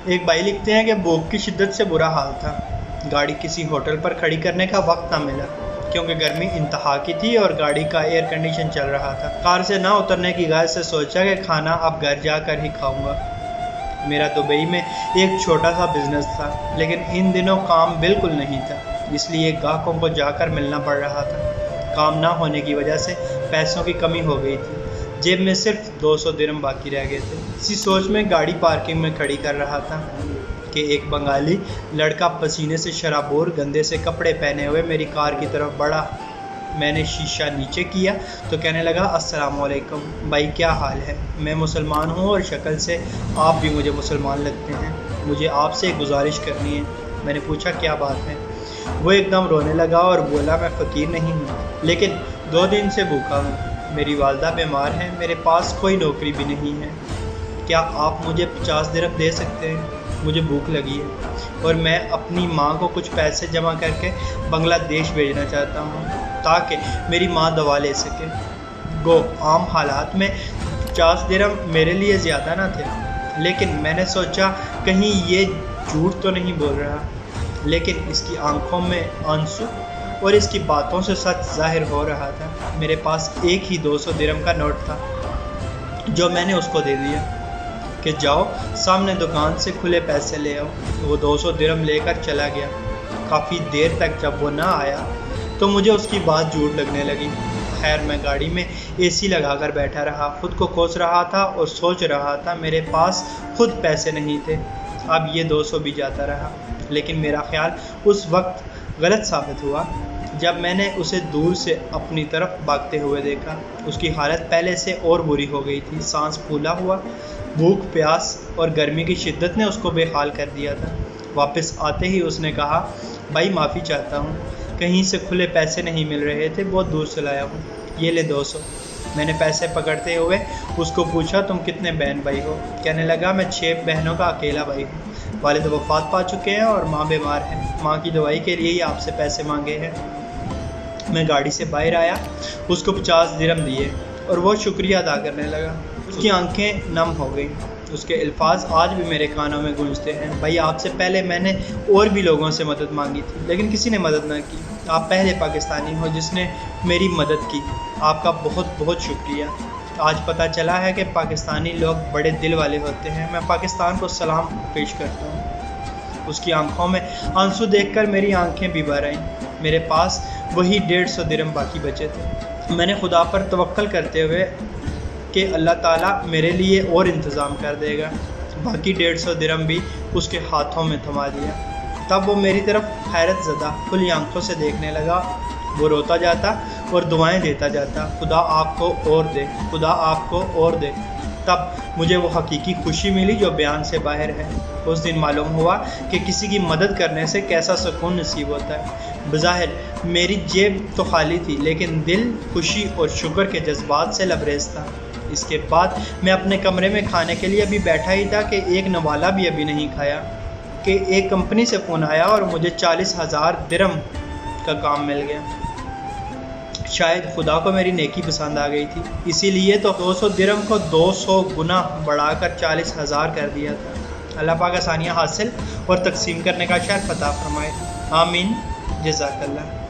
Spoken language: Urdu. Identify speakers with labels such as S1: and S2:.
S1: ایک بھائی لکھتے ہیں کہ بھوک کی شدت سے برا حال تھا. گاڑی کسی ہوٹل پر کھڑی کرنے کا وقت نہ ملا کیونکہ گرمی انتہا کی تھی اور گاڑی کا ایئر کنڈیشن چل رہا تھا. کار سے نہ اترنے کی غرض سے سوچا کہ کھانا اب گھر جا کر ہی کھاؤں گا. میرا دبئی میں ایک چھوٹا سا بزنس تھا لیکن ان دنوں کام بالکل نہیں تھا، اس لیے گاہکوں کو جا کر ملنا پڑ رہا تھا. کام نہ ہونے کی وجہ سے پیسوں کی کمی ہو گئی تھی. جیب میں صرف 200 درہم باقی رہ گئے تھے. اسی سوچ میں گاڑی پارکنگ میں کھڑی کر رہا تھا کہ ایک بنگالی لڑکا پسینے سے شرابور گندے سے کپڑے پہنے ہوئے میری کار کی طرف بڑھا. میں نے شیشہ نیچے کیا تو کہنے لگا السلام علیکم بھائی، کیا حال ہے؟ میں مسلمان ہوں اور شکل سے آپ بھی مجھے مسلمان لگتے ہیں. مجھے آپ سے ایک گزارش کرنی ہے. میں نے پوچھا کیا بات ہے؟ وہ ایک دم رونے لگا اور بولا میں فقیر نہیں ہوں لیکن 2 دن سے بھوکا ہوں. میری والدہ بیمار ہیں، میرے پاس کوئی نوکری بھی نہیں ہے. کیا آپ مجھے 50 درہم دے سکتے ہیں؟ مجھے بھوک لگی ہے اور میں اپنی ماں کو کچھ پیسے جمع کر کے بنگلہ دیش بھیجنا چاہتا ہوں تاکہ میری ماں دوا لے سکے. گو عام حالات میں 50 درہم میرے لیے زیادہ نہ تھے، لیکن میں نے سوچا کہیں یہ جھوٹ تو نہیں بول رہا. لیکن اس کی آنکھوں میں آنسو اور اس کی باتوں سے سچ ظاہر ہو رہا تھا. میرے پاس ایک ہی 200 درہم کا نوٹ تھا جو میں نے اس کو دے دیا کہ جاؤ سامنے دکان سے کھلے پیسے لے آؤ. وہ 200 درہم لے کر چلا گیا. کافی دیر تک جب وہ نہ آیا تو مجھے اس کی بات جھوٹ لگنے لگی. خیر میں گاڑی میں اے سی لگا کر بیٹھا رہا، خود کو کوس رہا تھا اور سوچ رہا تھا میرے پاس خود پیسے نہیں تھے. اب یہ 200 بھی جاتا رہا. لیکن میرا خیال اس وقت غلط ثابت ہوا جب میں نے اسے دور سے اپنی طرف بھاگتے ہوئے دیکھا. اس کی حالت پہلے سے اور بری ہو گئی تھی. سانس پھولا ہوا، بھوک پیاس اور گرمی کی شدت نے اس کو بے حال کر دیا تھا. واپس آتے ہی اس نے کہا بھائی معافی چاہتا ہوں، کہیں سے کھلے پیسے نہیں مل رہے تھے، بہت دور سے لایا ہوں. یہ لے 200. میں نے پیسے پکڑتے ہوئے اس کو پوچھا تم کتنے بہن بھائی ہو؟ کہنے لگا میں 6 بہنوں کا اکیلا بھائی ہوں. والد وفات پا چکے ہیں اور ماں بیمار ہے. ماں کی دوائی کے لیے ہی آپ سے پیسے مانگے ہیں. میں گاڑی سے باہر آیا، اس کو 50 درہم دیے اور وہ شکریہ ادا کرنے لگا. اس کی آنکھیں نم ہو گئیں. اس کے الفاظ آج بھی میرے کانوں میں گونجتے ہیں. بھائی آپ سے پہلے میں نے اور بھی لوگوں سے مدد مانگی تھی لیکن کسی نے مدد نہ کی. آپ پہلے پاکستانی ہو جس نے میری مدد کی. آپ کا بہت بہت شکریہ. آج پتہ چلا ہے کہ پاکستانی لوگ بڑے دل والے ہوتے ہیں. میں پاکستان کو سلام پیش کرتا ہوں. اس کی آنکھوں میں آنسو دیکھ کر میری آنکھیں بھی بھر آئیں. میرے پاس وہی 150 درہم باقی بچے تھے. میں نے خدا پر توکل کرتے ہوئے کہ اللہ تعالیٰ میرے لیے اور انتظام کر دے گا، باقی 150 درہم بھی اس کے ہاتھوں میں تھما دیا. تب وہ میری طرف حیرت زدہ کھلی آنکھوں سے دیکھنے لگا. وہ روتا جاتا اور دعائیں دیتا جاتا، خدا آپ کو اور دے، خدا آپ کو اور دے. تب مجھے وہ حقیقی خوشی ملی جو بیان سے باہر ہے. اس دن معلوم ہوا کہ کسی کی مدد کرنے سے کیسا سکون نصیب ہوتا ہے. بظاہر میری جیب تو خالی تھی لیکن دل خوشی اور شکر کے جذبات سے لبریز تھا. اس کے بعد میں اپنے کمرے میں کھانے کے لیے ابھی بیٹھا ہی تھا کہ ایک نوالا بھی ابھی نہیں کھایا کہ ایک کمپنی سے فون آیا اور مجھے 40,000 درہم کا کام مل گیا. شاید خدا کو میری نیکی پسند آ گئی تھی، اسی لیے تو 200 درہم کو 200 گنا بڑھا کر 40,000 کر دیا تھا. اللہ پاک آسانیاں حاصل اور تقسیم کرنے کا شرف عطا فرمائے. آمین. جزاک اللہ.